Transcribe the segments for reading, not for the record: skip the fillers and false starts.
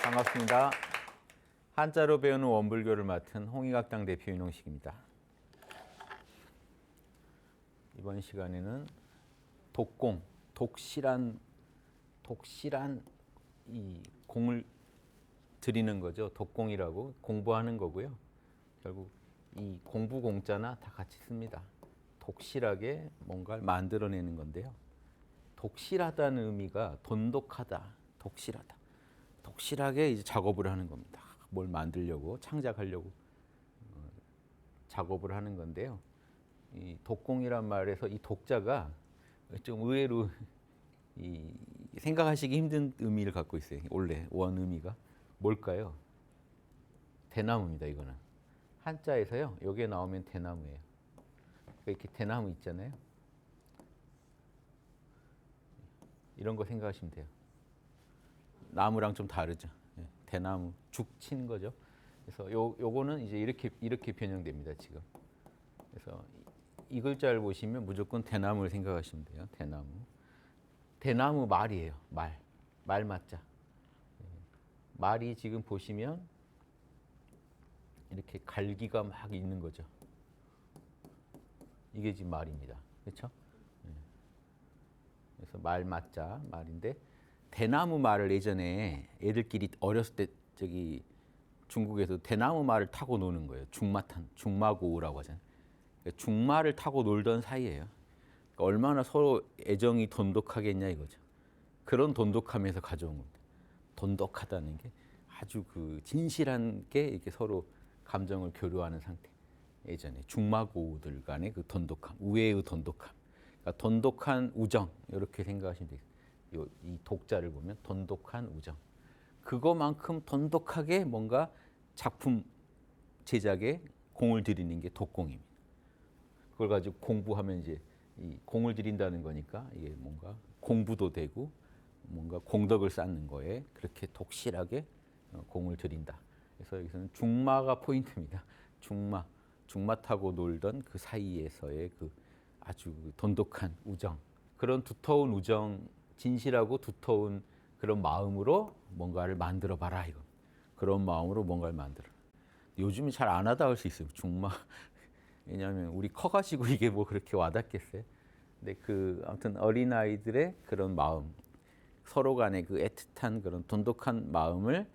반갑습니다. 한자로 배우는 원불교를 맡은 홍익학당 대표 윤홍식입니다. 이번 시간에는 독공, 독실한 이 공을 드리는 거죠. 독공이라고 공부하는 거고요. 결국 이 공부 공자나 다 같이 씁니다. 독실하게 뭔가를 만들어내는 건데요. 독실하다는 의미가 돈독하다, 독실하다. 독실하게 이제 작업을 하는 겁니다. 뭘 만들려고, 창작하려고 작업을 하는 건데요. 이 독공이란 말에서 이 독자가 좀 의외로 이 생각하시기 힘든 의미를 갖고 있어요. 원래 원 의미가 뭘까요? 대나무입니다. 이거는 한자에서요. 여기에 나오면 대나무예요. 이렇게 대나무 있잖아요. 이런 거 생각하시면 돼요. 나무랑 좀 다르죠. 대나무, 죽 친 거죠. 그래서 요거는 이제 이렇게 변형됩니다. 지금. 그래서 이 글자를 보시면 무조건 대나무를 생각하시면 돼요. 대나무. 대나무 말이에요. 말 맞자. 말이 지금 보시면 이렇게 갈기가 막 있는 거죠. 이게 지금 말입니다. 그렇죠? 그래서 말 맞자 말인데 대나무 말을 예전에 애들끼리 어렸을 때 저기 중국에서 대나무 말을 타고 노는 거예요. 중마고우라고 하잖아요. 그러니까 중마를 타고 놀던 사이예요. 그러니까 얼마나 서로 애정이 돈독하겠냐 이거죠. 그런 돈독함에서 가져온 겁니다. 돈독하다는 게 아주 그 진실한 게 이렇게 서로 감정을 교류하는 상태. 예전에 중마고우들 간의 그 돈독함, 우애의 돈독함. 그러니까 돈독한 우정 이렇게 생각하시면 되겠습니다. 이 독자를 보면 돈독한 우정. 그거만큼 돈독하게 뭔가 작품 제작에 공을 들이는 게 독공입니다. 그걸 가지고 공부하면 이제 이 공을 들인다는 거니까 이게 뭔가 공부도 되고 뭔가 공덕을 쌓는 거에 그렇게 독실하게 공을 들인다. 그래서 여기서는 중마가 포인트입니다. 중마 타고 놀던 그 사이에서의 그 아주 돈독한 우정. 그런 두터운 우정, 진실하고 두터운 그런 마음으로 뭔가를 만들어 봐라 이거. 그런 마음으로 뭔가를 만들어. 요즘은 잘 안 하다 할 수 있어요. 중마. 왜냐하면 우리 커가지고 이게 뭐 그렇게 와닿겠어요. 근데 그 아무튼 어린 아이들의 그런 마음, 서로 간의 그 애틋한 그런 돈독한 마음을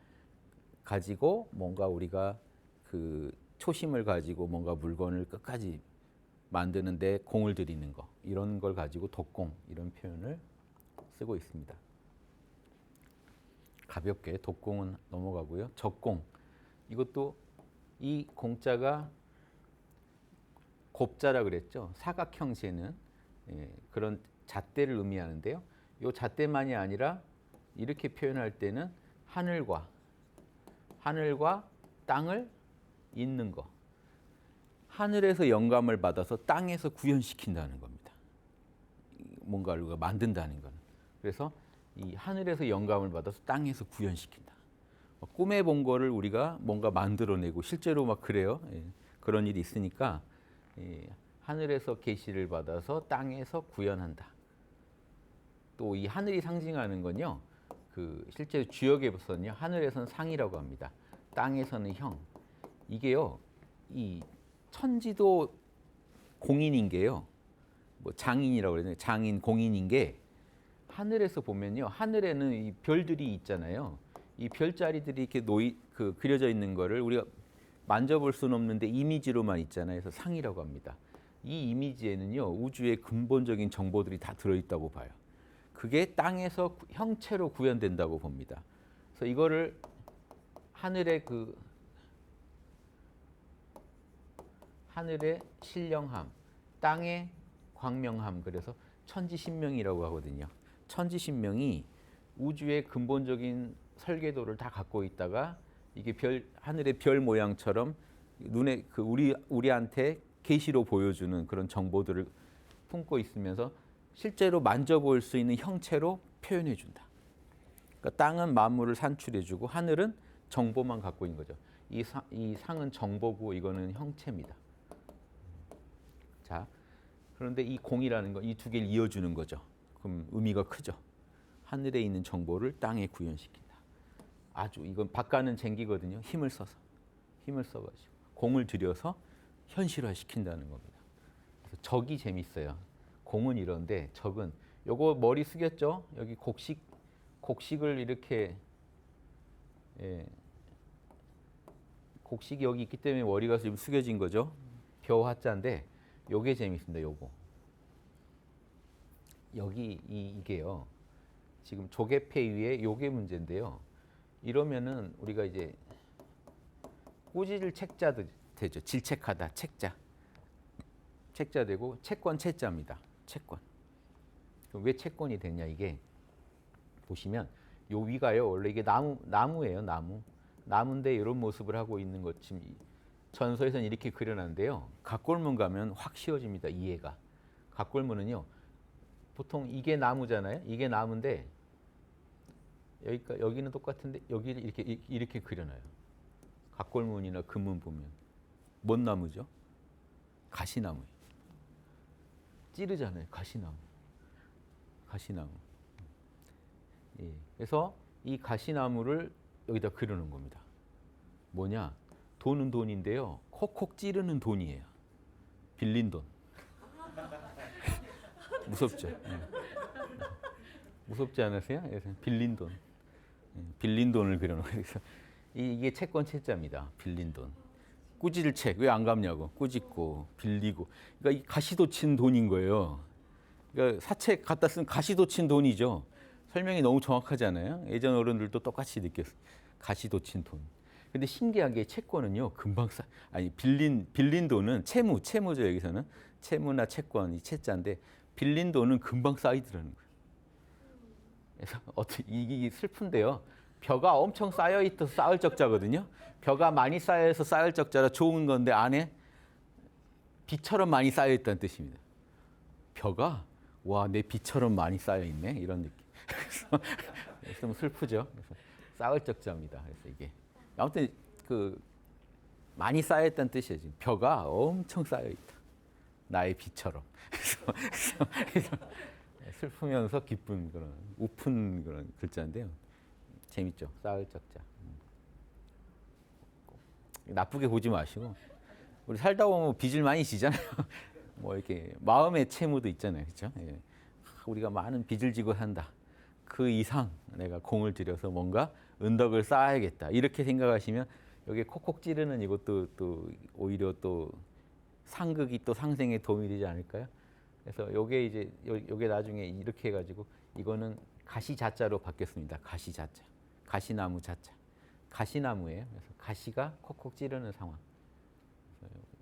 가지고 뭔가 우리가 그 초심을 가지고 뭔가 물건을 끝까지 만드는데 공을 들이는 거 이런 걸 가지고 독공 이런 표현을 쓰고 있습니다. 가볍게 독공은 넘어가고요. 적공 이것도 이 공자가 곱자라 그랬죠. 사각형 재는 그런 잣대를 의미하는데요. 이 잣대만이 아니라 이렇게 표현할 때는 하늘과 땅을 잇는 거. 하늘에서 영감을 받아서 땅에서 구현시킨다는 겁니다. 뭔가를 만든다는 거는. 그래서 이 하늘에서 영감을 받아서 땅에서 구현시킨다. 꿈에 본 거를 우리가 뭔가 만들어내고 실제로 막 그래요. 그런 일이 있으니까 하늘에서 계시를 받아서 땅에서 구현한다. 또 이 하늘이 상징하는 건요. 그 실제 주역에서는요. 하늘에서는 상이라고 합니다. 땅에서는 형. 이게요. 이 천지도 공인인 게요. 뭐 장인이라고 그러잖아요. 장인, 공인인 게 하늘에서 보면요. 하늘에는 이 별들이 있잖아요. 이 별자리들이 이렇게 그려져 있는 거를 우리가 만져볼 수는 없는데 이미지로만 있잖아요. 그래서 상이라고 합니다. 이 이미지에는요. 우주의 근본적인 정보들이 다 들어있다고 봐요. 그게 땅에서 형체로 구현된다고 봅니다. 그래서 이거를 하늘의 신령함, 땅의 광명함, 그래서 천지신명이라고 하거든요. 천지신명이 우주의 근본적인 설계도를 다 갖고 있다가 이게 하늘의 별 모양처럼 눈에 우리한테 계시로 보여주는 그런 정보들을 품고 있으면서 실제로 만져볼 수 있는 형체로 표현해 준다. 그러니까 땅은 만물을 산출해주고 하늘은 정보만 갖고 있는 거죠. 이 상은 정보고 이거는 형체입니다. 자, 그런데 이 공이라는 거, 이 두 개를 이어주는 거죠. 그럼 의미가 크죠. 하늘에 있는 정보를 땅에 구현시킨다. 아주 이건 바가는 쟁기거든요. 힘을 써가지고 공을 들여서 현실화시킨다는 겁니다. 그래서 적이 재밌어요. 공은 이런데 적은 요거 머리 숙였죠? 여기 곡식을 이렇게 예, 곡식이 여기 있기 때문에 머리가 지금 숙여진 거죠. 벼화자인데 요게 재밌습니다. 요거 여기 이게요. 지금 조개패 위에 요게 문제인데요. 이러면은 우리가 이제 꾸짖을 책자도 되죠. 질책하다 책자 되고 채권 채자입니다. 채권. 왜 채권이 됐냐 이게 보시면 요 위가요. 원래 이게 나무예요. 나무인데 이런 모습을 하고 있는 것 지금 전서에서는 이렇게 그려놨는데요. 각골문 가면 확 쉬워집니다. 이해가. 각골문은요. 보통 이게 나무잖아요. 이게 나무인데 여기는 똑같은데 여기를 이렇게 그려놔요. 각골문이나 금문 보면 뭔 나무죠? 가시나무예요. 찌르잖아요. 가시나무. 예. 그래서 이 가시나무를 여기다 그려놓은 겁니다. 뭐냐? 돈은 돈인데요. 콕콕 찌르는 돈이에요. 빌린 돈. 무섭죠? 예. 무섭지 않으세요? 빌린 돈. 빌린 돈을 그려놓은 거예요. 그래서 이게 채권 채자입니다. 빌린 돈. 꾸짖을 책 왜 안 갚냐고 꾸짖고 빌리고 그러니까 이 가시도 친 돈인 거예요. 그러니까 사채 갖다 쓴 가시도 친 돈이죠. 설명이 너무 정확하잖아요. 예전 어른들도 똑같이 느꼈어요. 가시도 친 돈. 근데 신기하게 채권은요 금방 빌린 돈은 채무죠. 여기서는 채무나 채권 이 채자인데 빌린 돈은 금방 쌓이더라는 거예요. 그래서 이게 슬픈데요. 벼가 엄청 쌓여있어서 쌓을 적자거든요. 벼가 많이 쌓여서 쌓을 적자라 좋은 건데 안에 비처럼 많이 쌓여있다는 뜻입니다. 벼가 와, 내 비처럼 많이 쌓여있네 이런 느낌. 그래서 좀 슬프죠. 그래서 쌓을 적자입니다. 그래서 이게 아무튼 그 많이 쌓여있다는 뜻이에요. 지금 벼가 엄청 쌓여있다. 나의 비처럼. 그래서 슬프면서 기쁜 그런 우픈 그런 글자인데요. 재밌죠. 쌓을 적자. 나쁘게 보지 마시고 우리 살다 보면 빚을 많이 지잖아요. 뭐 이렇게 마음의 채무도 있잖아요. 그렇죠? 예. 우리가 많은 빚을 지고 산다. 그 이상 내가 공을 들여서 뭔가 은덕을 쌓아야겠다. 이렇게 생각하시면 여기 콕콕 찌르는 이것도 또 오히려 또 상극이 또 상생에 도움이 되지 않을까요? 그래서 요게 이제 요게 나중에 이렇게 해가지고 이거는 가시자자로 바뀌었습니다. 가시자자, 가시나무 자자, 가시나무예요. 그래서 가시가 콕콕 찌르는 상황.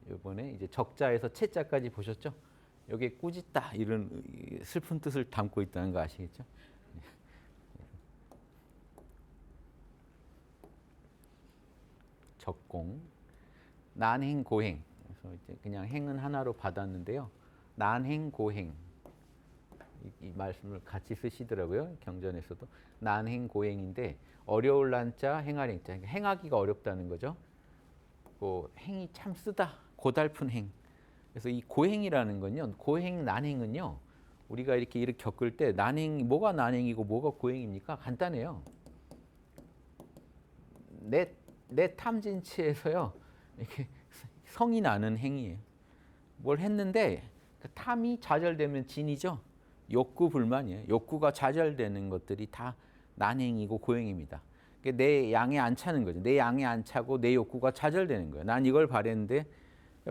이번에 이제 적자에서 채자까지 보셨죠? 요게 꾸짖다 이런 슬픈 뜻을 담고 있다는 거 아시겠죠? 적공, 난행 고행. 그래서 이제 그냥 행은 하나로 받았는데요. 난행 고행. 이 말씀을 같이 쓰시더라고요. 경전에서도 난행 고행인데 어려울 난자 행할 행자. 그러니까 행하기가 어렵다는 거죠. 그 행이 참 쓰다. 고달픈 행. 그래서 이 고행이라는 건요. 고행 난행은요. 우리가 이렇게 겪을 때 난행 뭐가 난행이고 뭐가 고행입니까? 간단해요. 내 탐진치에서요. 이렇게 성이 나는 행위예요. 뭘 했는데 그 탐이 좌절되면 진이죠. 욕구 불만이에요. 욕구가 좌절되는 것들이 다 난행이고 고행입니다. 내 양에 안 차는 거죠. 내 양에 안 차고 내 욕구가 좌절되는 거예요. 난 이걸 바랬는데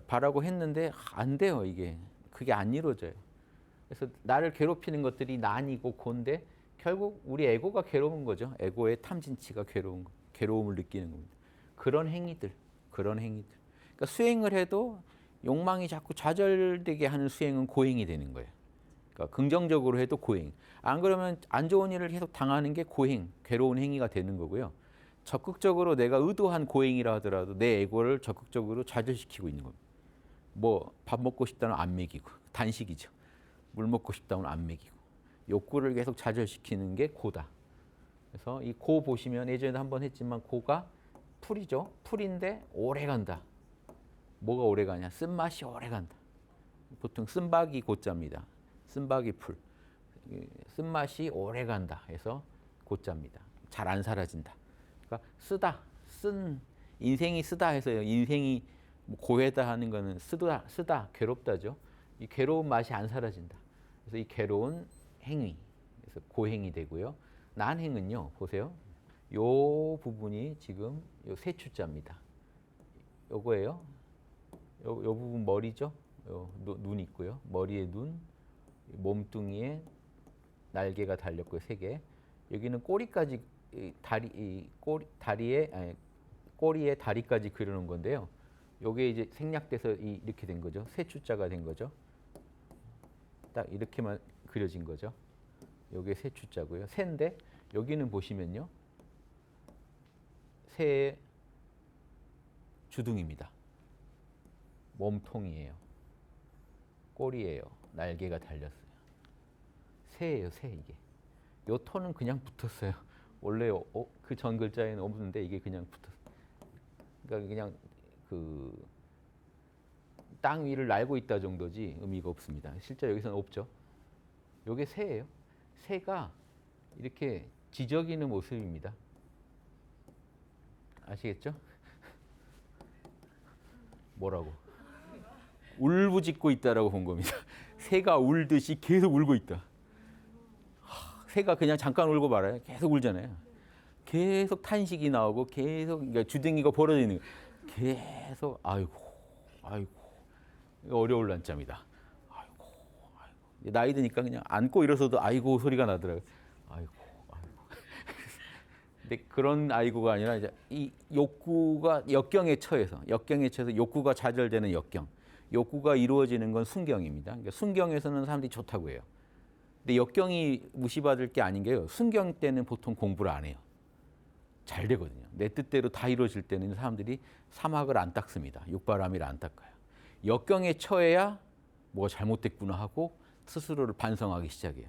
바라고 했는데 안 돼요. 이게 그게 안 이루어져요. 그래서 나를 괴롭히는 것들이 난이고 고인데 결국 우리 에고가 괴로운 거죠. 에고의 탐진치가 괴로움을 느끼는 겁니다. 그런 행위들. 그러니까 수행을 해도 욕망이 자꾸 좌절되게 하는 수행은 고행이 되는 거예요. 그러니까 긍정적으로 해도 고행. 안 그러면 안 좋은 일을 계속 당하는 게 고행, 괴로운 행위가 되는 거고요. 적극적으로 내가 의도한 고행이라 하더라도 내 에고를 적극적으로 좌절시키고 있는 겁니다. 뭐 밥 먹고 싶다면 안 먹이고 단식이죠. 물 먹고 싶다면 안 먹이고 욕구를 계속 좌절시키는 게 고다. 그래서 이 고 보시면 예전에도 한번 했지만 고가 풀이죠. 풀인데 오래 간다. 뭐가 오래 가냐? 쓴맛이 오래 간다. 보통 쓴박이 고자입니다. 쓴박이 풀. 쓴맛이 오래 간다 해서 고자입니다. 잘 안 사라진다. 그러니까 인생이 쓰다 해서요. 인생이 뭐 고해다 하는 거는 쓰다 괴롭다죠. 이 괴로운 맛이 안 사라진다. 그래서 이 괴로운 행위, 그래서 고행이 되고요. 난행은요, 보세요. 요 부분이 지금 요 세추자입니다. 요거예요. 요 부분 머리죠. 눈 있고요. 머리에 눈, 몸뚱이에 날개가 달렸고요. 3개. 여기는 꼬리까지 꼬리에 다리까지 그려놓은 건데요. 요게 이제 생략돼서 이렇게 된 거죠. 세추자가 된 거죠. 딱 이렇게만 그려진 거죠. 요게 세추자고요. 새인데 여기는 보시면요. 새의 주둥입니다. 몸통이에요. 꼬리예요. 날개가 달렸어요. 새예요, 새 이게. 요 톤은 그냥 붙었어요. 원래 그 전 글자에는 없는데 이게 그냥 붙었어요. 그러니까 그냥 그 땅 위를 날고 있다 정도지 의미가 없습니다. 실제 여기서는 없죠. 요게 새예요. 새가 이렇게 지저귀는 모습입니다. 아시겠죠? 뭐라고? 울부짖고 있다라고 본 겁니다. 새가 울듯이 계속 울고 있다. 새가 그냥 잠깐 울고 말아요. 계속 울잖아요. 계속 탄식이 나오고 계속 그러니까 주둥이가 벌어지는 거예요. 계속 아이고 어려울 난자입니다. 아이고 나이 드니까 그냥 앉고 일어서도 아이고 소리가 나더라고요. 아이고. 근데 그런 아이고가 아니라 이제 이 욕구가 역경에 처해서 욕구가 좌절되는 역경. 욕구가 이루어지는 건 순경입니다. 그러니까 순경에서는 사람들이 좋다고 해요. 근데 역경이 무시받을 게 아닌 게요. 순경 때는 보통 공부를 안 해요. 잘 되거든요. 내 뜻대로 다 이루어질 때는 사람들이 사막을 안 닦습니다. 육바라밀을 안 닦아요. 역경에 처해야 뭐가 잘못됐구나 하고 스스로를 반성하기 시작해요.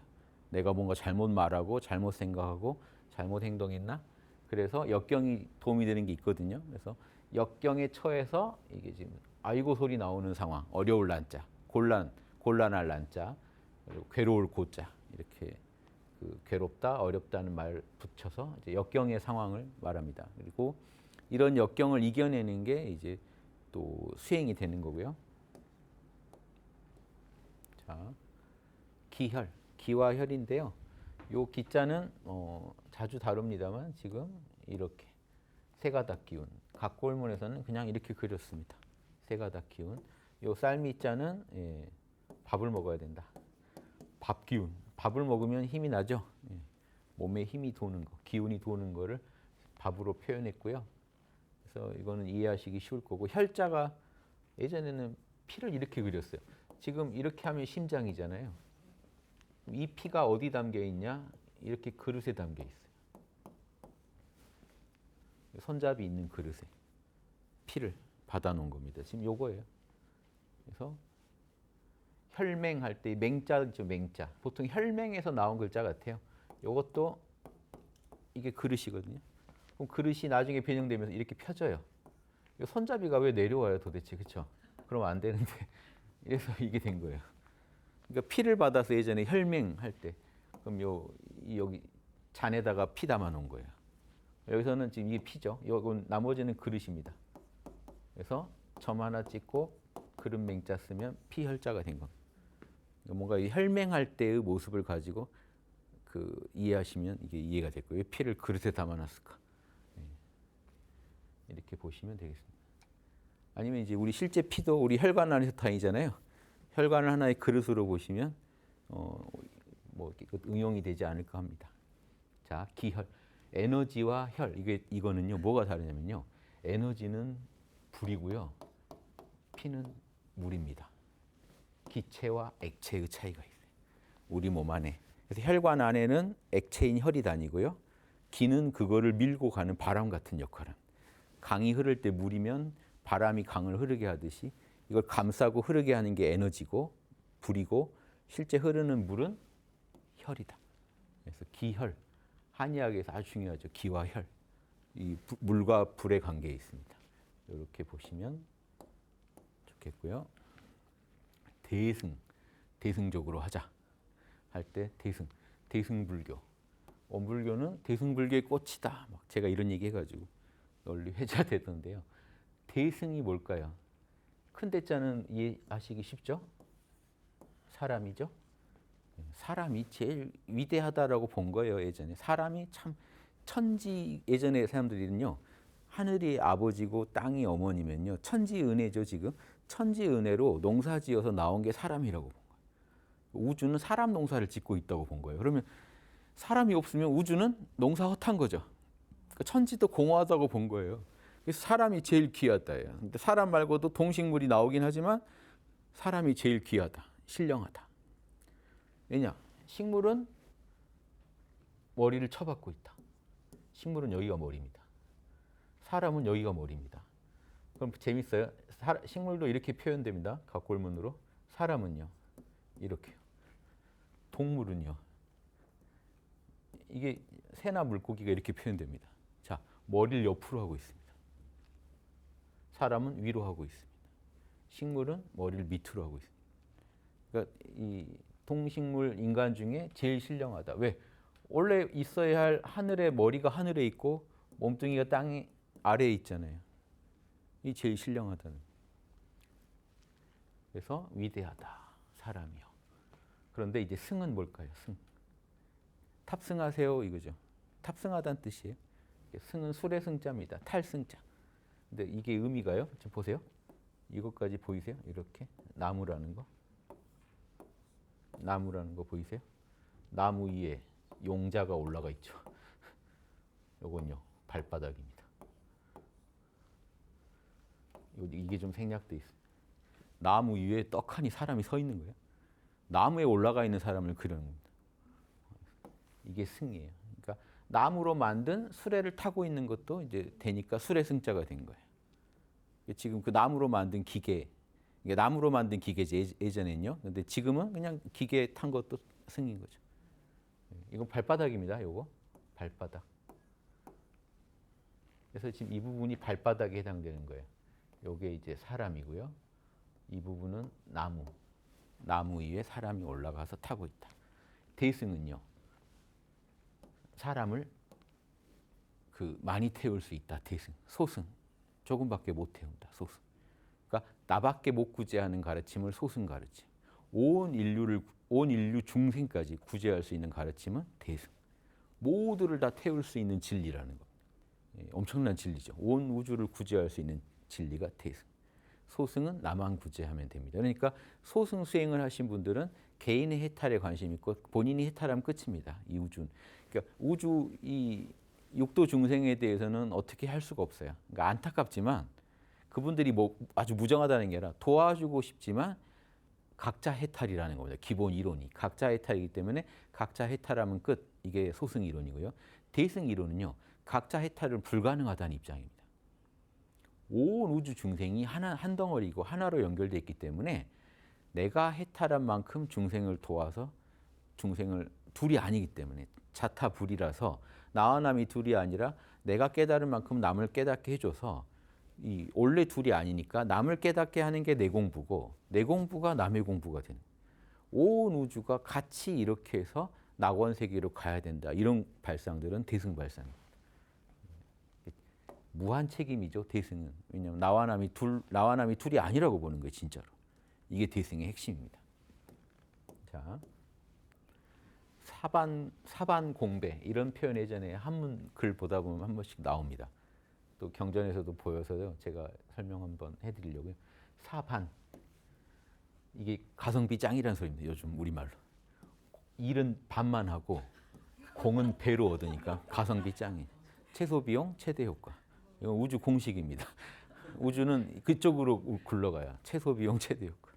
내가 뭔가 잘못 말하고 잘못 생각하고 잘못 행동했나? 그래서 역경이 도움이 되는 게 있거든요. 그래서 역경에 처해서 이게 지금 아이고 소리 나오는 상황, 어려울 난자, 곤란할 난자, 그리고 괴로울 고자 이렇게 그 괴롭다, 어렵다는 말 붙여서 이제 역경의 상황을 말합니다. 그리고 이런 역경을 이겨내는 게 이제 또 수행이 되는 거고요. 자, 기혈, 기와 혈인데요. 요 기자는 자주 다룹니다만 지금 이렇게 세가닥 기운. 각골문에서는 그냥 이렇게 그렸습니다. 세가닥 기운. 요 쌀미자는 밥을 먹어야 된다. 밥 기운. 밥을 먹으면 힘이 나죠. 몸에 힘이 도는 거, 기운이 도는 거를 밥으로 표현했고요. 그래서 이거는 이해하시기 쉬울 거고 혈자가 예전에는 피를 이렇게 그렸어요. 지금 이렇게 하면 심장이잖아요. 이 피가 어디 담겨 있냐? 이렇게 그릇에 담겨 있어요. 손잡이 있는 그릇에 피를 받아놓은 겁니다. 지금 요거예요. 그래서 혈맹할 때 맹자죠, 맹자. 보통 혈맹에서 나온 글자 같아요. 요것도 이게 그릇이거든요. 그럼 그릇이 나중에 변형되면서 이렇게 펴져요. 손잡이가 왜 내려와요, 도대체, 그렇죠? 그러면 안 되는데 그래서 이게 된 거예요. 그러니까 피를 받아서 예전에 혈맹할 때 그럼 여기 잔에다가 피 담아 놓은 거예요. 여기서는 지금 이게 피죠. 이건 나머지는 그릇입니다. 그래서 점 하나 찍고 그릇 맹자 쓰면 피혈자가 된 겁니다. 뭔가 이 혈맹할 때의 모습을 가지고 그 이해하시면 이게 이해가 될 거예요. 왜 피를 그릇에 담아놨을까? 이렇게 보시면 되겠습니다. 아니면 이제 우리 실제 피도 우리 혈관 안에서 다니잖아요. 혈관을 하나의 그릇으로 보시면 뭐 응용이 되지 않을까 합니다. 자, 기혈, 에너지와 혈. 이거는요 뭐가 다르냐면요. 에너지는 불이고요, 피는 물입니다. 기체와 액체의 차이가 있어요. 우리 몸 안에. 그래서 혈관 안에는 액체인 혈이 다니고요. 기는 그거를 밀고 가는 바람 같은 역할은. 강이 흐를 때 물이면 바람이 강을 흐르게 하듯이 이걸 감싸고 흐르게 하는 게 에너지고 불이고 실제 흐르는 물은 혈이다. 그래서 기혈. 한의학에서 아주 중요하죠. 기와 혈. 이 물과 불의 관계에 있습니다. 이렇게 보시면 좋겠고요. 대승. 대승적으로 하자. 할 때 대승. 대승불교. 원불교는 대승불교의 꽃이다. 막 제가 이런 얘기 해가지고 널리 회자되던데요. 대승이 뭘까요? 큰 대자는 이해하시기 쉽죠? 사람이죠. 사람이 제일 위대하다라고 본 거예요. 예전에 사람이 참 천지, 예전에 사람들이는요 하늘이 아버지고 땅이 어머니면요 천지 은혜죠. 지금 천지 은혜로 농사지어서 나온 게 사람이라고 본 거예요. 우주는 사람 농사를 짓고 있다고 본 거예요. 그러면 사람이 없으면 우주는 농사 헛한 거죠. 그러니까 천지도 공허하다고 본 거예요. 그래서 사람이 제일 귀하다예요. 근데 사람 말고도 동식물이 나오긴 하지만 사람이 제일 귀하다, 신령하다. 왜냐? 식물은 머리를 쳐박고 있다. 식물은 여기가 머리입니다. 사람은 여기가 머리입니다. 그럼 재밌어요. 식물도 이렇게 표현됩니다. 각골문으로. 사람은요. 이렇게요. 동물은요. 이게 새나 물고기가 이렇게 표현됩니다. 자, 머리를 옆으로 하고 있습니다. 사람은 위로 하고 있습니다. 식물은 머리를 밑으로 하고 있습니다. 그러니까 이 동식물 인간 중에 제일 신령하다. 왜? 원래 있어야 할 하늘의 머리가 하늘에 있고 몸뚱이가 땅 아래에 있잖아요. 이 제일 신령하다는. 그래서 위대하다. 사람이요. 그런데 이제 승은 뭘까요? 승. 탑승하세요 이거죠. 탑승하다는 뜻이에요. 승은 술의 승자입니다. 탈승자. 근데 이게 의미가요. 지금 보세요. 이것까지 보이세요? 이렇게 나무라는 거. 나무라는 거 보이세요? 나무 위에 용자가 올라가 있죠. 요건요. 발바닥입니다. 이게 좀 생략돼 있어요. 나무 위에 떡하니 사람이 서 있는 거예요. 나무에 올라가 있는 사람을 그리는 겁니다. 이게 승이에요. 그러니까 나무로 만든 수레를 타고 있는 것도 이제 되니까 수레 승자가 된 거예요. 지금 그 나무로 만든 기계, 이게 나무로 만든 기계지 예전엔요. 근데 지금은 그냥 기계 탄 것도 승인 거죠. 이건 발바닥입니다. 요거 발바닥. 그래서 지금 이 부분이 발바닥에 해당되는 거예요. 요게 이제 사람이고요. 이 부분은 나무. 나무 위에 사람이 올라가서 타고 있다. 대승은요. 사람을 많이 태울 수 있다. 대승. 소승. 조금밖에 못 태운다. 소승. 그러니까 나밖에 못 구제하는 가르침을 소승 가르침. 온 인류 중생까지 구제할 수 있는 가르침은 대승. 모두를 다 태울 수 있는 진리라는 겁니다. 엄청난 진리죠. 온 우주를 구제할 수 있는 진리가 대승. 소승은 나만 구제하면 됩니다. 그러니까 소승 수행을 하신 분들은 개인의 해탈에 관심 있고 본인이 해탈하면 끝입니다. 이 우주. 그러니까 우주 이 육도 중생에 대해서는 어떻게 할 수가 없어요. 그러니까 안타깝지만 그분들이 뭐 아주 무정하다는 게 아니라 도와주고 싶지만 각자 해탈이라는 겁니다. 기본 이론이 각자 해탈이기 때문에 각자 해탈하면 끝. 이게 소승 이론이고요. 대승 이론은요. 각자 해탈은 불가능하다는 입장입니다. 온 우주 중생이 한 덩어리고 하나로 연결되어 있기 때문에 내가 해탈한 만큼 중생을 도와서 중생을 둘이 아니기 때문에 자타불이라서 나와 남이 둘이 아니라 내가 깨달은 만큼 남을 깨닫게 해줘서 이 원래 둘이 아니니까 남을 깨닫게 하는 게 내 공부고 내 공부가 남의 공부가 되는 온 우주가 같이 이렇게 해서 낙원 세계로 가야 된다. 이런 발상들은 대승 발상입니다. 무한 책임이죠. 대승은. 왜냐하면 나와 남이 둘이 아니라고 보는 거예요. 진짜로. 이게 대승의 핵심입니다. 자, 사반 공배 이런 표현 예전에 한문 글 보다 보면 한 번씩 나옵니다. 또 경전에서도 보여서요. 제가 설명 한번 해드리려고요. 사반 이게 가성비 짱이라는 소리입니다. 요즘 우리말로. 일은 반만 하고 공은 배로 얻으니까 가성비 짱이. 최소 비용 최대 효과. 이건 우주 공식입니다. 우주는 그쪽으로 굴러가야 최소 비용 최대 효과.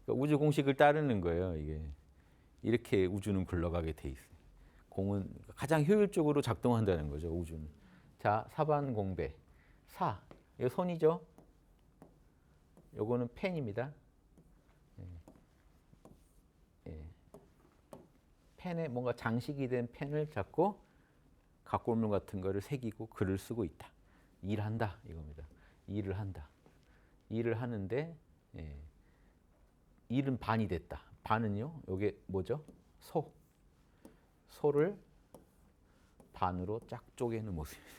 그러니까 우주 공식을 따르는 거예요. 이게 이렇게 우주는 굴러가게 돼 있어요. 공은 가장 효율적으로 작동한다는 거죠. 우주는. 자, 사반공배. 사. 이거 손이죠. 요거는 펜입니다. 펜에 뭔가 장식이 된 펜을 잡고 각골문 같은 거를 새기고 글을 쓰고 있다. 일한다 이겁니다. 일을 한다. 일을 하는데 일은 반이 됐다. 반은요. 이게 뭐죠? 소를 반으로 쫙 쪼개는 모습입니다.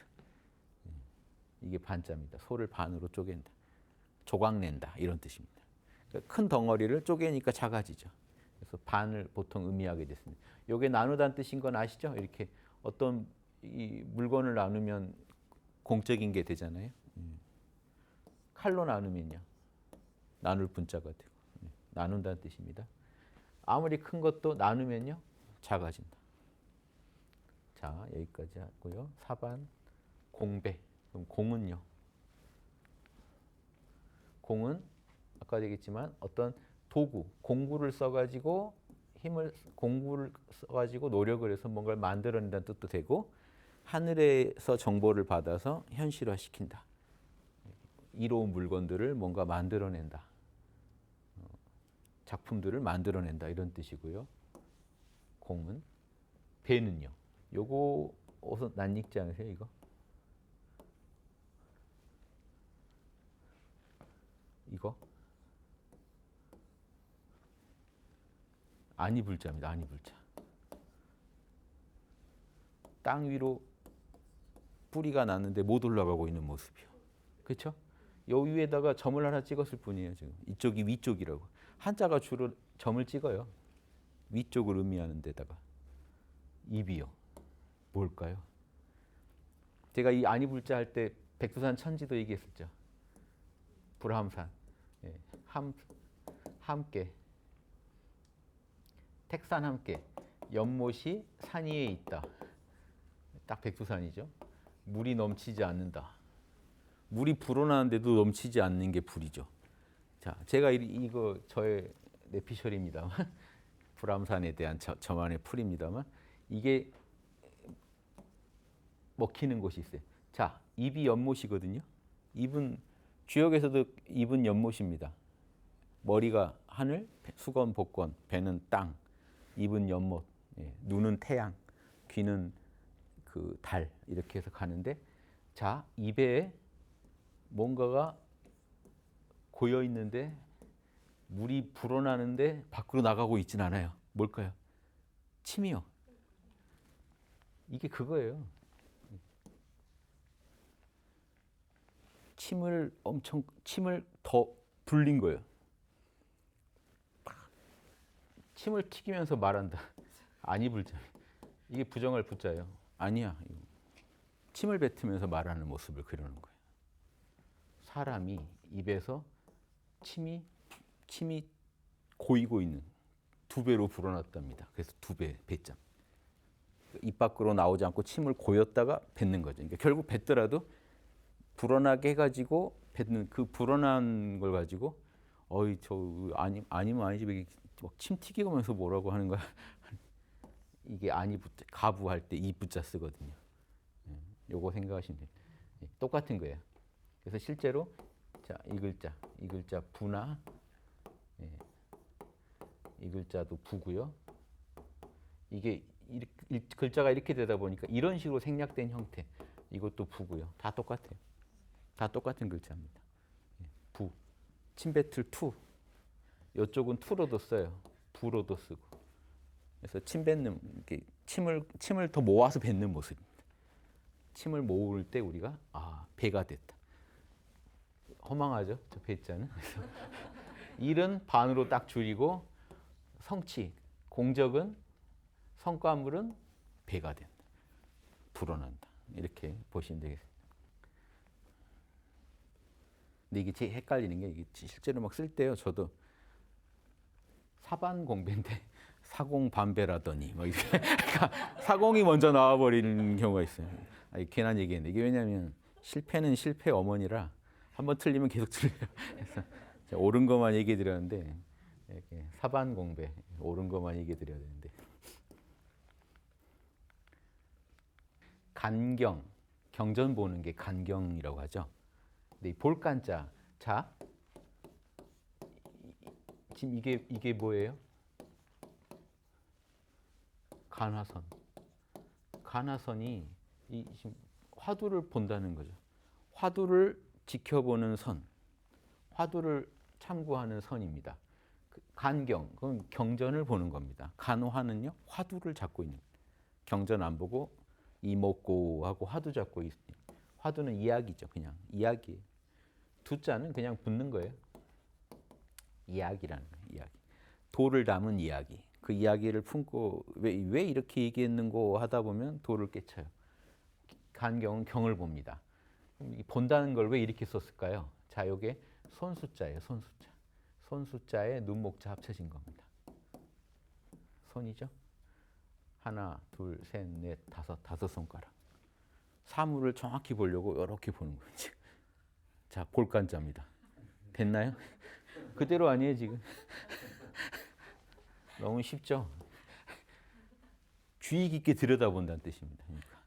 이게 반자입니다. 소를 반으로 쪼갠다. 조각낸다 이런 뜻입니다. 그러니까 큰 덩어리를 쪼개니까 작아지죠. 그래서 반을 보통 의미하게 됐습니다. 이게 나누다는 뜻인 건 아시죠? 이렇게 어떤 이 물건을 나누면 공적인 게 되잖아요. 칼로 나누면요. 나눌 분자가 되고 나눈다는 뜻입니다. 아무리 큰 것도 나누면요. 작아진다. 자, 여기까지 하고요. 4번 공배. 그럼 공은요. 공은 아까 얘기했지만 어떤 도구, 공구를 써가지고 공구를 써가지고 노력을 해서 뭔가를 만들어낸다는 뜻도 되고 하늘에서 정보를 받아서 현실화시킨다. 이로운 물건들을 뭔가 만들어낸다. 작품들을 만들어낸다 이런 뜻이고요. 공은 배는요. 요거 어서 낯익지 않으세요 이거? 이거? 아니불자입니다. 아니불자. 땅 위로 뿌리가 났는데 못 올라가고 있는 모습이요. 그렇죠? 요 위에다가 점을 하나 찍었을 뿐이에요. 지금 이쪽이 위쪽이라고. 한자가 주로 점을 찍어요. 위쪽을 의미하는 데다가 입이요. 뭘까요? 제가 이 아니불자 할 때 백두산 천지도 얘기했었죠. 불함산, 예. 함께, 택산 함께, 연못이 산 위에 있다. 딱 백두산이죠. 물이 넘치지 않는다. 물이 불어나는데도 넘치지 않는 게 불이죠. 자, 제가 이거 저의 내피셜입니다만 불암산에 대한 저만의 풀입니다만 이게 먹히는 곳이 있어요. 자, 입이 연못이거든요. 입은 주역에서도 입은 연못입니다. 머리가 하늘, 수건, 복권, 배는 땅, 입은 연못, 눈은 태양, 귀는 그 달 이렇게 해서 가는데 자, 입에 뭔가가 고여 있는데 물이 불어나는데 밖으로 나가고 있진 않아요. 뭘까요? 침이요. 이게 그거예요. 침을 더 불린 거예요. 침을 튀기면서 말한다. 아니 불자. 이게 부정할 부자예요. 아니야. 침을 뱉으면서 말하는 모습을 그리는 거예요. 사람이 입에서 침이 고이고 있는 2배로 불어났답니다. 그래서 2배, 배짱. 입 밖으로 나오지 않고 침을 고였다가 뱉는 거죠. 그러니까 결국 뱉더라도 불어나게 해가지고 뱉는 그 불어난 걸 가지고 어이 저 아니면 아니지 침 튀기면서 뭐라고 하는 거야. 이게 아니 붙자 가부할 때 이 붙자 쓰거든요. 요거 생각하시면 돼요. 똑같은 거예요. 그래서 실제로 자, 이 글자 부나 이 글자도 부고요. 이게 글자가 이렇게 되다 보니까 이런 식으로 생략된 형태. 이것도 부고요. 다 똑같아요. 다 똑같은 글자입니다. 부. 침뱉을 투. 이쪽은 투로도 써요. 부로도 쓰고. 그래서 침 뱉는 침을 더 모아서 뱉는 모습입니다. 침을 모을 때 우리가 배가 됐다. 허망하죠? 저 배자는. 일은 반으로 딱 줄이고 성취, 공적은 성과물은 배가 된다. 불어난다. 이렇게 보시면 되겠습니다. 근데 이게 제일 헷갈리는 게 이게 실제로 막 쓸 때요. 저도 사반공배인데 사공반배라더니 뭐 이렇게 그러니까 사공이 먼저 나와버리는 경우가 있어요. 괜한 얘기했는데 이게 왜냐하면 실패는 실패 어머니라 한번 틀리면 계속 틀려요. 그래서 옳은 것만 얘기해 드렸는데 이렇게 사반공배 옳은 것만 얘기해 드려야 되는데 간경 경전 보는 게 간경이라고 하죠. 근데 이 볼간자 자 지금 이게 뭐예요? 간화선. 간화선이 지금 화두를 본다는 거죠. 화두를 지켜보는 선, 화두를 참고하는 선입니다. 간경, 그건 경전을 보는 겁니다. 간화는요, 화두를 잡고 있는. 경전 안 보고 이목고하고 화두 잡고 화두는 이야기죠. 그냥 이야기. 두자는 그냥 붙는 거예요. 이야기라는 거예요. 이야기. 도를 담은 이야기. 그 이야기를 품고 왜 이렇게 얘기했는고 하다 보면 도를 깨쳐요. 간경은 경을 봅니다. 본다는 걸 왜 이렇게 썼을까요? 자, 이게 손숫자예요. 손숫자. 손숫자에 눈목자 합쳐진 겁니다. 손이죠. 하나, 둘, 셋, 넷, 다섯 손가락. 사물을 정확히 보려고 이렇게 보는 거예요. 자, 볼간자입니다. 됐나요? 그대로 아니에요 지금? 너무 쉽죠? 주의 깊게 들여다본다는 뜻입니다. 그러니까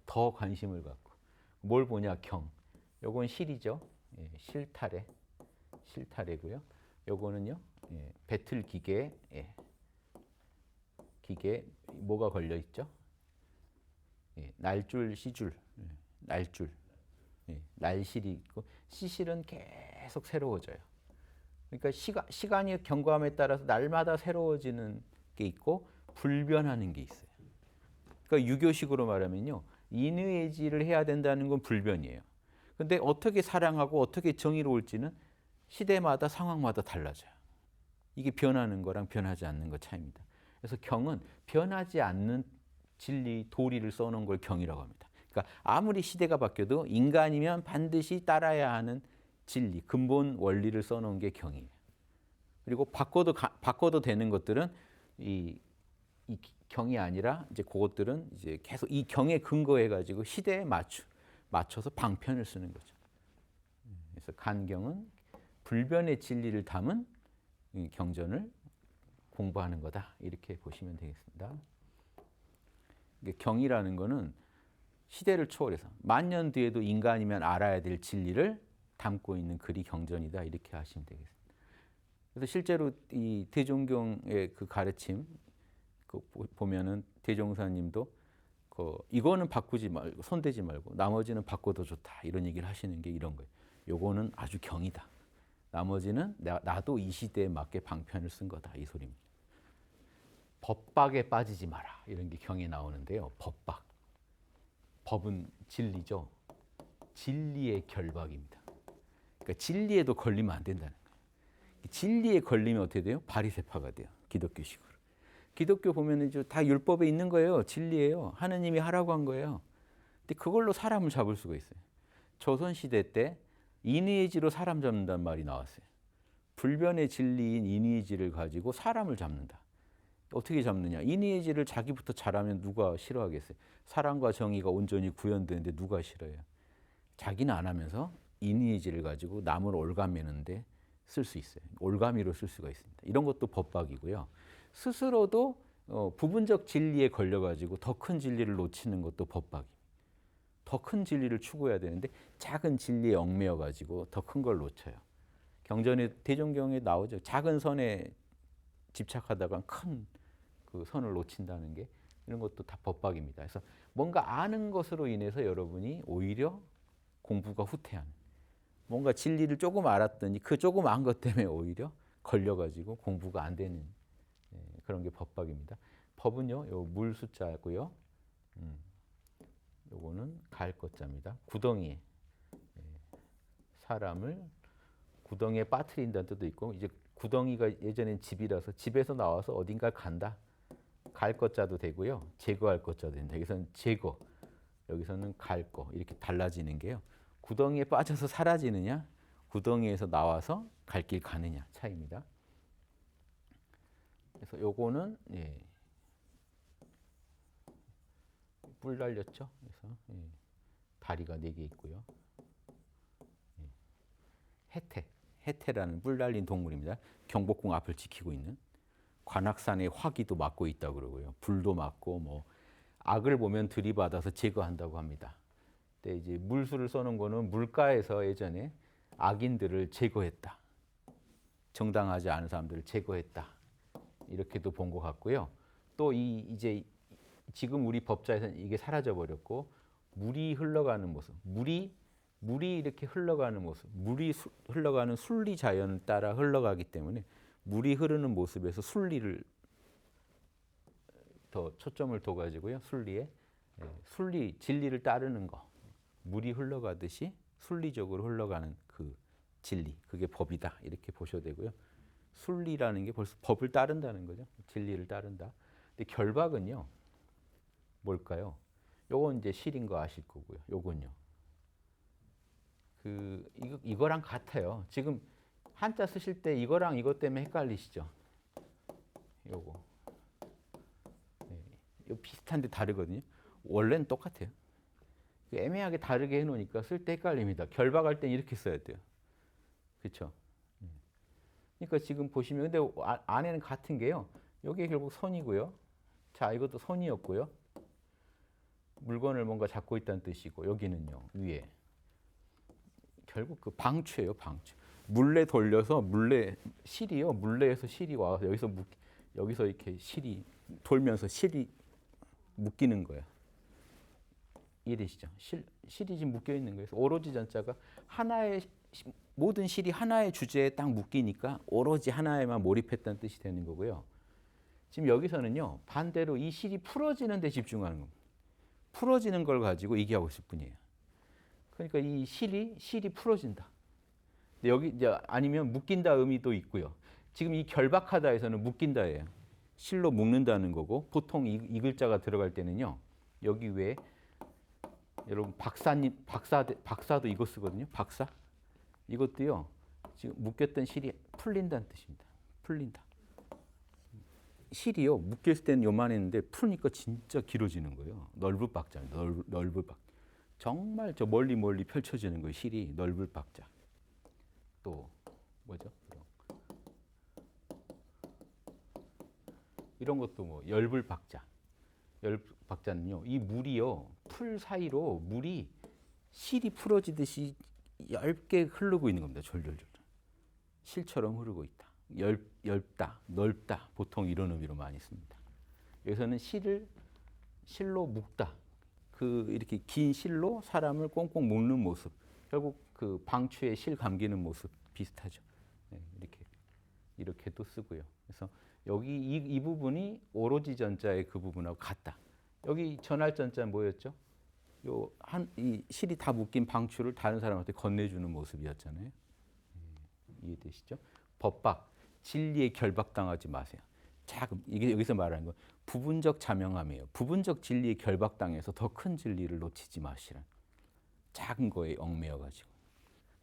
더 관심을 갖고 뭘 보냐? 경. 요건 실이죠. 예, 실타래고요. 요거는요. 예, 배틀 기계. 예. 기계 뭐가 걸려 있죠? 예, 날줄, 시줄. 예, 날줄. 예, 날실이 있고 시실은 계속 새로워져요. 그러니까 시간이 경과함에 따라서 날마다 새로워지는 게 있고 불변하는 게 있어요. 그러니까 유교식으로 말하면요. 인의예지를 해야 된다는 건 불변이에요. 근데 어떻게 사랑하고 어떻게 정의로울지는 시대마다 상황마다 달라져요. 이게 변하는 거랑 변하지 않는 거 차이입니다. 그래서 경은 변하지 않는 진리, 도리를 써놓은 걸 경이라고 합니다. 그러니까 아무리 시대가 바뀌어도 인간이면 반드시 따라야 하는 진리, 근본 원리를 써놓은 게 경이에요. 그리고 바꿔도 되는 것들은 이 경이 아니라 이제 그것들은 이제 계속 이 경에 근거해 가지고 시대에 맞춰서 방편을 쓰는 거죠. 그래서 간경은 불변의 진리를 담은 경전을 공부하는 거다 이렇게 보시면 되겠습니다. 경이라는 거는 시대를 초월해서 만년 뒤에도 인간이면 알아야 될 진리를 담고 있는 글이 경전이다 이렇게 하시면 되겠습니다. 그래서 실제로 이 대종경의 그 가르침 보면은 대종사님도 이거는 바꾸지 말고 손대지 말고 나머지는 바꿔도 좋다 이런 얘기를 하시는 게 이런 거예요. 요거는 아주 경이다. 나머지는 나도 이 시대에 맞게 방편을 쓴 거다 이 소리입니다. 법박에 빠지지 마라 이런 게 경에 나오는데요. 법박. 법은 진리죠. 진리의 결박입니다. 그러니까 진리에도 걸리면 안 된다는 거예요. 진리에 걸리면 어떻게 돼요? 바리새파가 돼요. 기독교식으로. 기독교 보면 이제 다 율법에 있는 거예요. 진리예요. 하느님이 하라고 한 거예요. 근데 그걸로 사람을 잡을 수가 있어요. 조선시대 때 인의지로 사람 잡는다는 말이 나왔어요. 불변의 진리인 인의지를 가지고 사람을 잡는다. 어떻게 잡느냐? 인의지를 자기부터 잘하면 누가 싫어하겠어요? 사랑과 정의가 온전히 구현되는데 누가 싫어해요? 자기는 안 하면서 인의지를 가지고 남을 올가매는데 쓸 수 있어요. 올가미로 쓸 수가 있습니다. 이런 것도 법박이고요. 스스로도 부분적 진리에 걸려가지고 더 큰 진리를 놓치는 것도 법박입니다. 더 큰 진리를 추구해야 되는데 작은 진리에 얽매여가지고 더 큰 걸 놓쳐요. 경전에 대종경에 나오죠. 작은 선에 집착하다가 큰 그 선을 놓친다는 게 이런 것도 다 법박입니다. 그래서 뭔가 아는 것으로 인해서 여러분이 오히려 공부가 후퇴하는 뭔가 진리를 조금 알았더니 그 조금 안 것 때문에 오히려 걸려가지고 공부가 안 되는 그런 게 법박입니다. 법은요, 요 물 숫자고요. 요거는 갈 것자입니다. 구덩이에 사람을 구덩이에 빠뜨린다는 뜻도 있고 이제 구덩이가 예전엔 집이라서 집에서 나와서 어딘가 간다. 갈 것자도 되고요. 제거할 것자도 된다. 여기서는 제거, 여기서는 갈 거 이렇게 달라지는 게요. 구덩이에 빠져서 사라지느냐, 구덩이에서 나와서 갈 길 가느냐 차이입니다. 그래서 요거는 뿔 달렸죠. 그래서 다리가 4개 있고요. 해태라는 뿔 달린 동물입니다. 경복궁 앞을 지키고 있는 관악산의 화기도 맡고 있다고 그러고요. 불도 맡고 뭐 악을 보면 들이받아서 제거한다고 합니다. 근데 이제 물수를 써놓은 거는 물가에서 예전에 악인들을 제거했다. 정당하지 않은 사람들을 제거했다. 이렇게도 본 것 같고요. 또 이제 지금 우리 법자에서는 이게 사라져 버렸고 물이 흘러가는 모습, 물이 이렇게 흘러가는 모습, 물이 흘러가는 순리 자연을 따라 흘러가기 때문에 물이 흐르는 모습에서 순리를 더 초점을 둬 가지고요. 순리에 순리, 진리를 따르는 거. 물이 흘러가듯이 순리적으로 흘러가는 그 진리, 그게 법이다. 이렇게 보셔도 되고요. 순리라는 게 벌써 법을 따른다는 거죠. 진리를 따른다. 근데 결박은요, 뭘까요? 요건 이제 실인 거 아실 거고요. 요건요. 이거랑 같아요. 지금 한자 쓰실 때 이거랑 이것 때문에 헷갈리시죠? 요거. 요 비슷한데 다르거든요. 원래는 똑같아요. 애매하게 다르게 해놓으니까 쓸 때 헷갈립니다. 결박할 땐 이렇게 써야 돼요. 그렇죠? 그러니까 지금 보시면 근데 안에는 같은 게요. 여기 결국 손이고요. 자, 이것도 손이었고요. 물건을 뭔가 잡고 있다는 뜻이고 여기는요. 위에. 결국 그 방추예요, 방추. 물레 돌려서 물레 실이요. 물레에서 실이 와서 여기서 이렇게 실이 돌면서 실이 묶이는 거예요. 이해되시죠? 실이 지금 묶여 있는 거예요. 오로지 전자가 하나의 모든 실이 하나의 주제에 딱 묶이니까 오로지 하나에만 몰입했다는 뜻이 되는 거고요. 지금 여기서는요. 반대로 이 실이 풀어지는 데 집중하는 겁니다. 풀어지는 걸 가지고 얘기하고 있을 뿐이에요. 그러니까 이 실이 풀어진다. 근데 여기 이제 아니면 묶인다 의미도 있고요. 지금 이 결박하다에서는 묶인다예요. 실로 묶는다는 거고 보통 이 글자가 들어갈 때는요. 여기 외에 여러분 박사도 이거 쓰거든요. 박사. 이것도요. 지금 묶였던 실이 풀린다는 뜻입니다. 풀린다. 실이요. 묶였을 때는 요만했는데 풀니까 진짜 길어지는 거예요. 넓을 박자입니다. 넓을 박. 정말 저 멀리 펼쳐지는 거예요. 실이 넓을 박자. 또 뭐죠? 이런 것도 뭐 열불 박자. 열불 박자는요. 이 물이요. 풀 사이로 물이 실이 풀어지듯이 얇게 흐르고 있는 겁니다. 졸졸졸. 실처럼 흐르고 있다. 얇다, 넓다. 보통 이런 의미로 많이 씁니다. 여기서는 실로 묶다. 이렇게 긴 실로 사람을 꽁꽁 묶는 모습. 결국 그 방추에 실 감기는 모습 비슷하죠. 네, 이렇게도 쓰고요. 그래서 여기 이 부분이 오로지 전자의 그 부분하고 같다. 여기 전할 전자 뭐였죠? 이 실이 다 묶인 방추를 다른 사람한테 건네주는 모습이었잖아요. 이해되시죠? 법박, 진리에 결박당하지 마세요. 이게 여기서 말하는 건 부분적 자명함이에요. 부분적 진리에 결박당해서 더 큰 진리를 놓치지 마시라. 작은 거에 얽매여가지고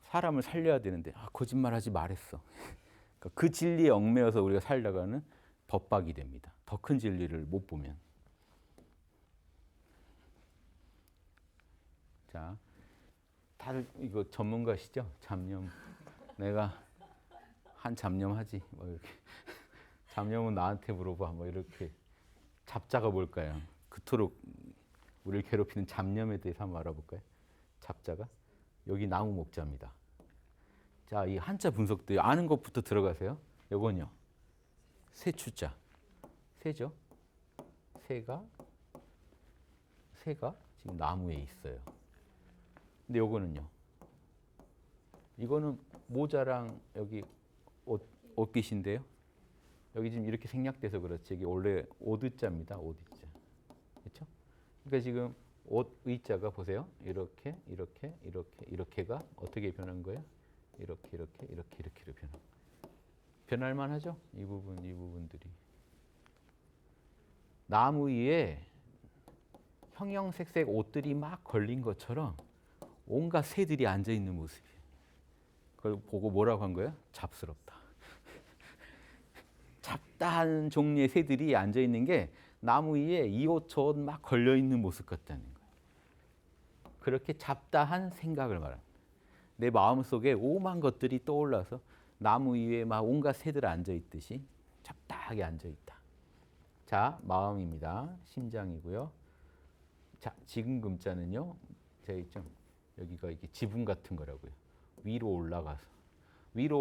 사람을 살려야 되는데 거짓말하지 말했어. 그러니까 그 진리에 얽매여서 우리가 살다가는 법박이 됩니다. 더 큰 진리를 못 보면. 자, 다들 이거 전문가시죠? 잡념. 내가 한 잡념하지. 뭐 이렇게. 잡념은 나한테 물어봐. 뭐 이렇게. 잡자가 뭘까요? 그토록 우리를 괴롭히는 잡념에 대해서 한번 알아볼까요? 잡자가 여기 나무 목자입니다. 자, 이 한자 분석도 아는 것부터 들어가세요. 요건요. 세추자. 새죠? 새가 지금 나무에 있어요. 근데 요거는요. 이거는 모자랑 여기 옷깃인데요. 여기 지금 이렇게 생략돼서 그렇지. 이게 원래 오드자입니다. 오드자. 그렇죠? 그러니까 지금 옷 의자가 보세요. 이렇게가 어떻게 변한 거예요? 이렇게 변한. 변할 만하죠? 이 부분들이. 나무 위에 형형색색 옷들이 막 걸린 것처럼 온갖 새들이 앉아 있는 모습이에요. 그걸 보고 뭐라고 한 거예요? 잡스럽다. 잡다한 종류의 새들이 앉아 있는 게 나무 위에 이 옷 저 옷 막 걸려 있는 모습 같다는 거예요. 그렇게 잡다한 생각을 말합니다. 내 마음 속에 오만 것들이 떠올라서 나무 위에 막 온갖 새들 앉아 있듯이 잡다하게 앉아 있다. 자, 마음입니다. 심장이고요. 자, 지금 금자는요. 제가 있죠. 여기가 이게 지붕 같은 거라고요. 위로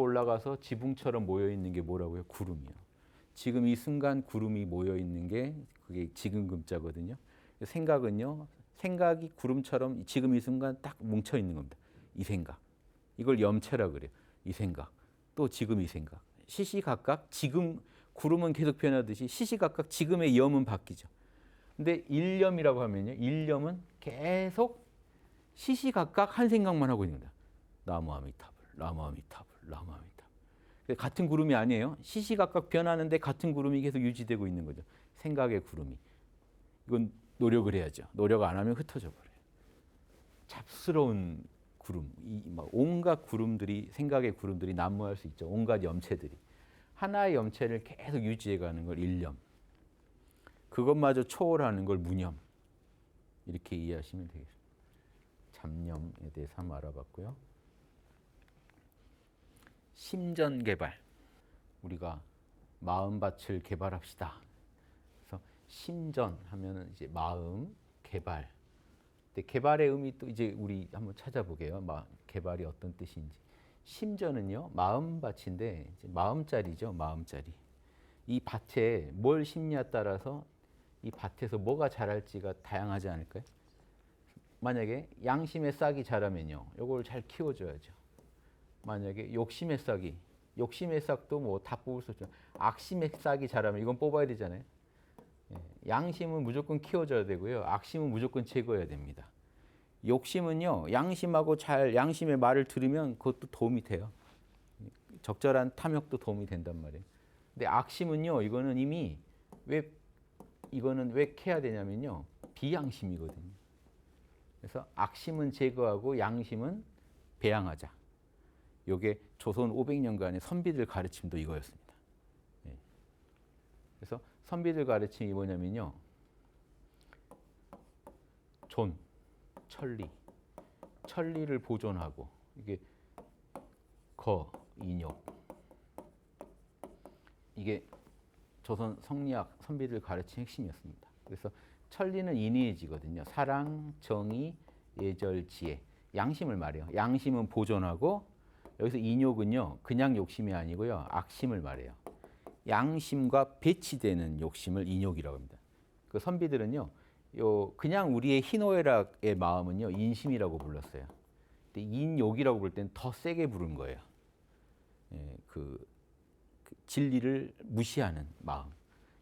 올라가서 지붕처럼 모여 있는 게 뭐라고요? 구름이요. 지금 이 순간 구름이 모여 있는 게 그게 지금 금자거든요. 생각은요. 생각이 구름처럼 지금 이 순간 딱 뭉쳐 있는 겁니다. 이 생각. 이걸 염체라 그래요. 이 생각. 또 지금 이 생각. 시시각각 지금 구름은 계속 변하듯이 시시각각 지금의 염은 바뀌죠. 근데 일념이라고 하면요. 일념은 계속 시시각각 한 생각만 하고 있는 거다. 나무 아미타불, 나무 아미타불, 나무 아미타불. 같은 구름이 아니에요. 시시각각 변하는데 같은 구름이 계속 유지되고 있는 거죠. 생각의 구름이. 이건 노력을 해야죠. 노력 안 하면 흩어져 버려요. 잡스러운 구름, 막 온갖 구름들이 생각의 구름들이 난무할 수 있죠. 온갖 염체들이 하나의 염체를 계속 유지해가는 걸 일념. 그것마저 초월하는 걸 무념. 이렇게 이해하시면 되겠습니다. 잡념에 대해서 한번 알아봤고요. 심전 개발. 우리가 마음밭을 개발합시다. 그래서 심전 하면은 이제 마음 개발. 근데 개발의 의미 또 이제 우리 한번 찾아보게요. 개발이 어떤 뜻인지. 심전은요 마음밭인데 이제 마음자리죠. 마음자리. 이 밭에 뭘 심냐에 따라서 이 밭에서 뭐가 자랄지가 다양하지 않을까요? 만약에 양심의 싹이 자라면요, 이걸 잘 키워줘야죠. 만약에 욕심의 싹도 뭐 다 뽑을 수 없죠. 악심의 싹이 자라면 이건 뽑아야 되잖아요. 양심은 무조건 키워줘야 되고요. 악심은 무조건 제거해야 됩니다. 욕심은요, 양심의 말을 들으면 그것도 도움이 돼요. 적절한 탐욕도 도움이 된단 말이에요. 근데 악심은요, 이거는 왜 캐야 되냐면요, 비양심이거든요. 그래서 악심은 제거하고 양심은 배양하자. 이게 조선 500년간의 선비들 가르침도 이거였습니다. 그래서 선비들 가르침이 뭐냐면요, 천리를 보존하고, 이게 인욕, 이게 조선 성리학 선비들 가르침 핵심이었습니다. 그래서 천리는 인의지거든요. 사랑, 정의, 예절, 지혜. 양심을 말해요. 양심은 보존하고, 여기서 인욕은요, 그냥 욕심이 아니고요, 악심을 말해요. 양심과 배치되는 욕심을 인욕이라고 합니다. 그 선비들은요, 그냥 우리의 희노애락의 마음은요, 인심이라고 불렀어요. 근데 인욕이라고 부를 때는 더 세게 부른 거예요. 그 진리를 무시하는 마음.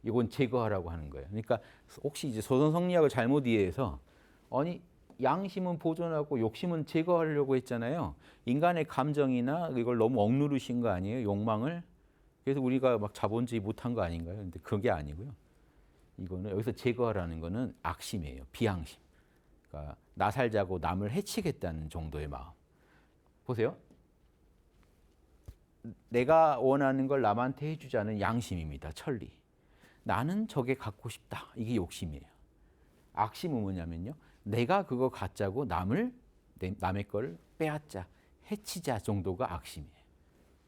이건 제거하라고 하는 거예요. 그러니까 혹시 이제 조선 성리학을 잘못 이해해서 아니 양심은 보존하고 욕심은 제거하려고 했잖아요. 인간의 감정이나 이걸 너무 억누르신 거 아니에요? 욕망을. 그래서 우리가 막 자본주의 못한 거 아닌가요? 근데 그게 아니고요. 이거는 여기서 제거하라는 거는 악심이에요. 비양심. 그러니까 나 살자고 남을 해치겠다는 정도의 마음. 보세요. 내가 원하는 걸 남한테 해주자는 양심입니다. 천리. 나는 저게 갖고 싶다. 이게 욕심이에요. 악심은 뭐냐면요, 내가 그거 갖자고 남의 걸 빼앗자, 해치자 정도가 악심이에요.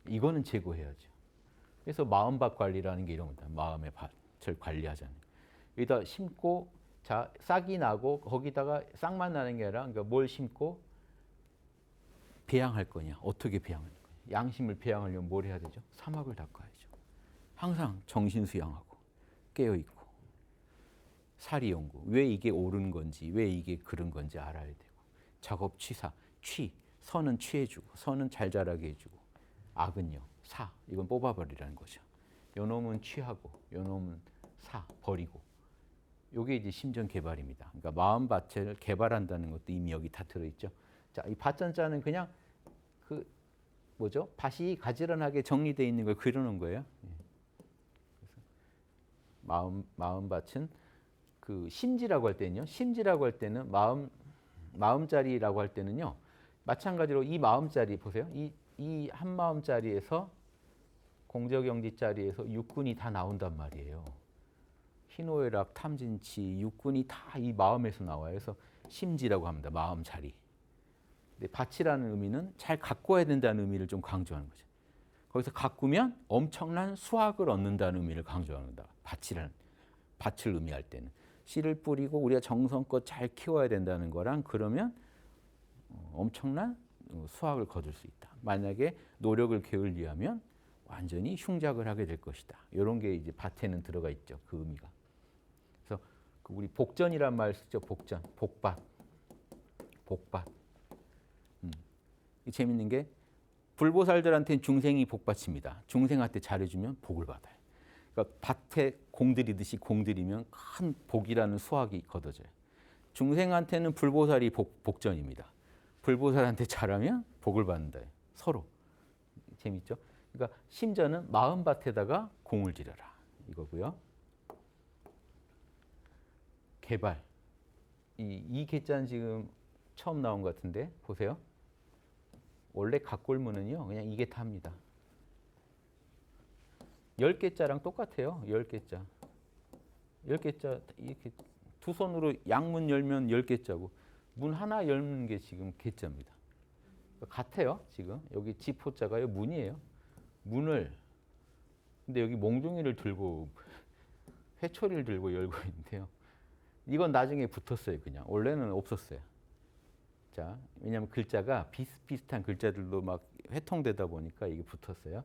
이거는 제거해야죠. 그래서 마음밭 관리라는 게 이런 겁니다. 마음의 밭을 관리하자는. 여기다 심고, 자, 싹이 나고 거기다가 싹만 나는 게 아니라, 그러니까 뭘 심고 배양할 거냐, 어떻게 배양할 거냐. 양심을 배양하려면 뭘 해야 되죠? 사막을 닦아야죠. 항상 정신 수양하고 깨어 있고 사리 연구. 왜 이게 옳은 건지, 왜 이게 그른 건지 알아야 되고, 작업 취사, 선은 취해주고, 선은 잘 자라게 해주고, 악은요, 이건 뽑아버리라는 거죠. 요 놈은 취하고, 요 놈은 버리고. 요게 이제 심전 개발입니다. 그러니까 마음밭을 개발한다는 것도 이미 여기 다 들어있죠. 자, 이 밭전자는 그냥 밭이 가지런하게 정리되어 있는 걸 그려놓은 거예요. 그래서 마음밭은 심지라고 할 때는 마음자리라고 할 때는요, 마찬가지로 이 마음자리 보세요. 이 한 마음자리에서 공적영지자리에서 육군이 다 나온단 말이에요. 희노애락, 탐진치, 육군이 다 이 마음에서 나와요. 그래서 심지라고 합니다. 마음자리. 근데 밭이라는 의미는 잘 가꿔야 된다는 의미를 좀 강조하는 거죠. 거기서 가꾸면 엄청난 수확을 얻는다는 의미를 강조합니다. 밭을 의미할 때는. 씨를 뿌리고 우리가 정성껏 잘 키워야 된다는 거랑, 그러면 엄청난 수확을 거둘 수 있다. 만약에 노력을 게을리하면 완전히 흉작을 하게 될 것이다. 이런 게 이제 밭에는 들어가 있죠. 그 의미가. 그래서 우리 복전이란 말 쓰죠. 복전, 복밭. 재밌는 게 불보살들한테는 중생이 복받칩니다. 중생한테 잘해주면 복을 받아요. 그러니까 밭에 공들이듯이 공들이면 큰 복이라는 수확이 거둬져요. 중생한테는 불보살이 복전입니다. 불보살한테 잘하면 복을 받는다. 서로. 재밌죠? 그러니까 심전은 마음밭에다가 공을 들여라. 이거고요. 개발. 이 개자는 지금 처음 나온 것 같은데 보세요. 원래 각골문은요. 그냥 이게 답니다. 10개자랑 똑같아요. 10개자. 10개자 이렇게 두 손으로 양문 열면 10개자고 문 하나 열는 게 지금 개자입니다. 같아요. 지금 여기 지포자가요. 문이에요. 문을 근데 여기 몽둥이를 들고 회초리를 들고 열고 있는데요. 이건 나중에 붙었어요. 그냥 원래는 없었어요. 자, 왜냐하면 글자가 비슷비슷한 글자들도 막 회통되다 보니까 이게 붙었어요.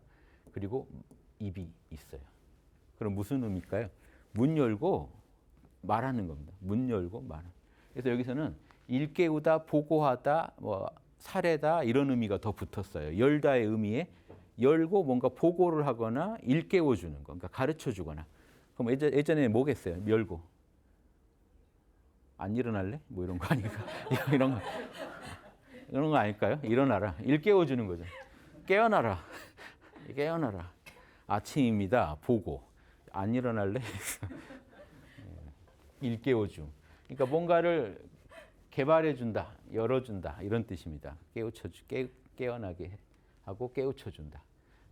그리고 입이 있어요. 그럼 무슨 의미일까요? 문 열고 말하는 겁니다. 문 열고 말하는. 그래서 여기서는 일깨우다, 보고하다, 뭐 사례다 이런 의미가 더 붙었어요. 열다의 의미에 열고 뭔가 보고를 하거나 일깨워 주는 거, 그러니까 가르쳐 주거나. 그럼 예전에 뭐겠어요? 열고 안 일어날래? 뭐 이런 거 아닐까? 이런 거 아닐까요? 일어나라, 일깨워 주는 거죠. 깨어나라, 깨어나라. 아침입니다. 보고 안 일어날래? 일깨워 줌. 그러니까 뭔가를 개발해 준다, 열어 준다 이런 뜻입니다. 깨어나게 하고 깨우쳐 준다.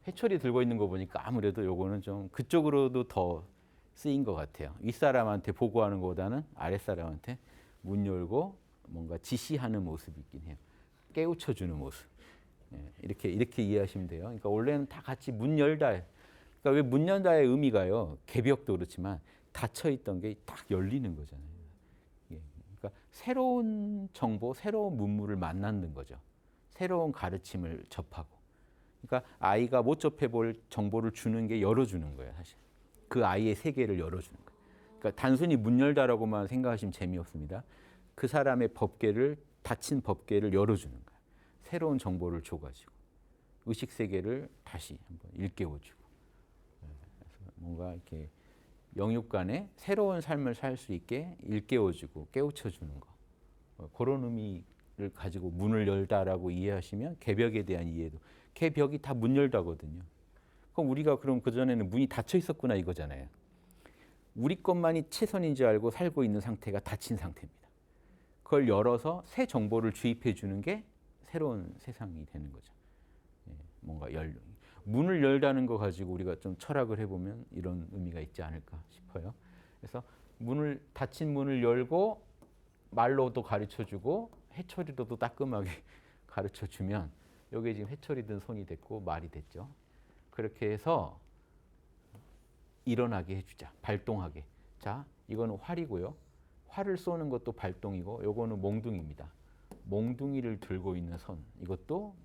회초리 들고 있는 거 보니까 아무래도 요거는 좀 그쪽으로도 더 쓰인 것 같아요. 윗사람한테 보고하는 것보다는 아랫사람한테 문 열고 뭔가 지시하는 모습이 있긴 해요. 깨우쳐 주는 모습. 이렇게 이해하시면 돼요. 그러니까 원래는 다 같이 문 열다. 그러니까 왜 문 열다의 의미가요. 개벽도 그렇지만 닫혀 있던 게 딱 열리는 거잖아요. 그러니까 새로운 정보, 새로운 문물을 만나는 거죠. 새로운 가르침을 접하고. 그러니까 아이가 못 접해볼 정보를 주는 게 열어주는 거예요, 사실. 그 아이의 세계를 열어주는 거예요. 그러니까 단순히 문 열다라고만 생각하시면 재미없습니다. 그 사람의 법계를, 닫힌 법계를 열어주는 거예요. 새로운 정보를 줘가지고 의식 세계를 다시 한번 일깨워주고. 그래서 뭔가 이렇게 영육 간에 새로운 삶을 살 수 있게 일깨워주고 깨우쳐주는 거. 그런 의미를 가지고 문을 열다라고 이해하시면 개벽에 대한 이해도. 개벽이 다 문 열다거든요. 그럼 우리가 그럼 그전에는 문이 닫혀 있었구나 이거잖아요. 우리 것만이 최선인 줄 알고 살고 있는 상태가 닫힌 상태입니다. 그걸 열어서 새 정보를 주입해 주는 게 새로운 세상이 되는 거죠. 뭔가 문을 열다는 거 가지고 우리가 좀 철학을 해보면 이런 의미가 있지 않을까 싶어요. 그래서 닫힌 문을 열고 말로도 가르쳐주고 회초리로도 따끔하게 가르쳐주면 여기에 지금 회초리 든 손이 됐고 말이 됐죠. 그렇게 해서 일어나게 해주자. 발동하게. 자, 이거는 활이고요. 활을 쏘는 것도 발동이고 요거는 몽둥이입니다. 몽둥이를 들고 있는 손. 이것도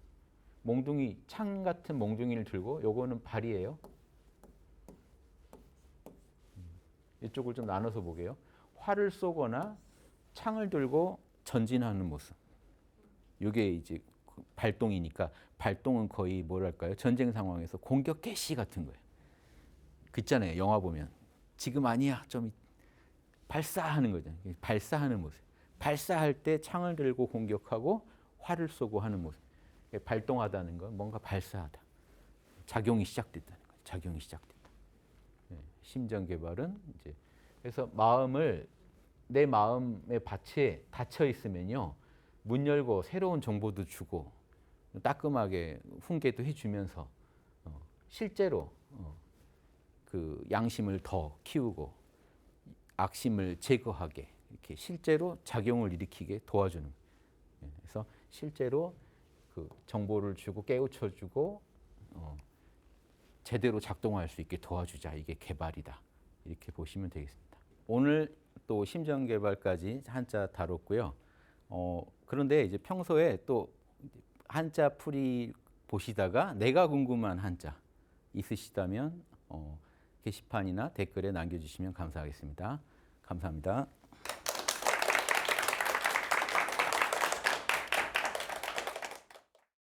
몽둥이, 창 같은 몽둥이를 들고 요거는 발이에요. 이쪽을 좀 나눠서 보게요. 활을 쏘거나 창을 들고 전진하는 모습. 이게 이제 발동이니까 발동은 거의 뭐랄까요? 전쟁 상황에서 공격 개시 같은 거예요. 그 있잖아요. 영화 보면 지금 아니야. 좀 발사하는 거잖아요. 발사하는 모습. 발사할 때 창을 들고 공격하고 활을 쏘고 하는 모습. 발동하다는 건 뭔가 발사하다. 작용이 시작됐다는 거예요. 작용이 시작됐다. 심정 개발은 이제 그래서 내 마음의 밭에 닫혀 있으면요. 문 열고 새로운 정보도 주고 따끔하게 훈계도 해주면서 실제로 그 양심을 더 키우고 악심을 제거하게 이렇게 실제로 작용을 일으키게 도와주는 거예요. 그래서 실제로 그 정보를 주고 깨우쳐주고 제대로 작동할 수 있게 도와주자. 이게 개발이다. 이렇게 보시면 되겠습니다. 오늘 또 심정 개발까지 한자 다뤘고요. 그런데 이제 평소에 또 한자 풀이 보시다가 내가 궁금한 한자 있으시다면 게시판이나 댓글에 남겨주시면 감사하겠습니다. 감사합니다.